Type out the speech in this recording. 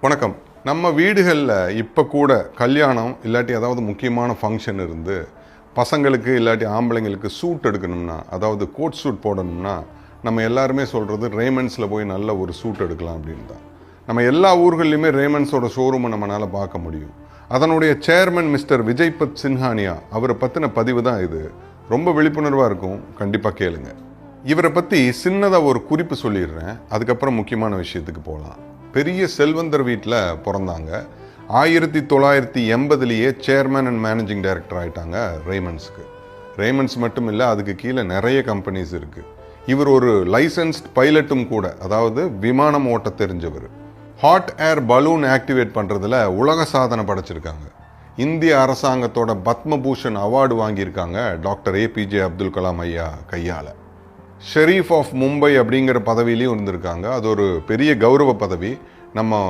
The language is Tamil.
வணக்கம். நம்ம வீடுகளில் இப்போ கூட கல்யாணம் இல்லாட்டி ஏதாவது முக்கியமான ஃபங்க்ஷன் இருந்து பசங்களுக்கு இல்லாட்டி ஆம்பளைங்களுக்கு சூட் எடுக்கணும்னா, அதாவது கோட் சூட் போடணும்னா, நம்ம எல்லாருமே சொல்கிறது ரேமண்ட்ஸில் போய் நல்ல ஒரு சூட் எடுக்கலாம் அப்படின்னு தான். நம்ம எல்லா ஊர்கள்லையுமே ரேமண்ட்ஸோட ஷோரூமை நம்மளால் பார்க்க முடியும். அதனுடைய சேர்மன் மிஸ்டர் விஜய்பத் சின்ஹானியா அவரை பற்றின பதிவு தான் இது. ரொம்ப விழிப்புணர்வாக இருக்கும், கண்டிப்பாக கேளுங்க. இவரை பற்றி சின்னதாக ஒரு குறிப்பு சொல்லிடுறேன், அதுக்கப்புறம் முக்கியமான விஷயத்துக்கு போகலாம். பெரிய செல்வந்தர் வீட்டில் பிறந்தாங்க. 1980 சேர்மன் அண்ட் மேனேஜிங் டைரக்டர் ஆகிட்டாங்க ரேமண்ட்ஸ்க்கு. ரேமண்ட்ஸ் மட்டும் இல்லை, அதுக்கு கீழே நிறைய கம்பெனிஸ் இருக்குது. இவர் ஒரு லைசன்ஸ்ட் பைலட்டும் கூட, அதாவது விமானம் ஓட்ட தெரிஞ்சவர். ஹாட் ஏர் பலூன் ஆக்டிவேட் பண்ணுறதுல உலக சாதனை படைச்சிருக்காங்க. இந்திய அரசாங்கத்தோட பத்மபூஷன் அவார்டு வாங்கியிருக்காங்க டாக்டர் ஏபிஜே அப்துல் கலாம் ஐயா கையால். ஷெரீஃப் ஆஃப் மும்பை அப்படிங்கிற பதவியிலையும் இருந்திருக்காங்க. அது ஒரு பெரிய கௌரவ பதவி. நம்ம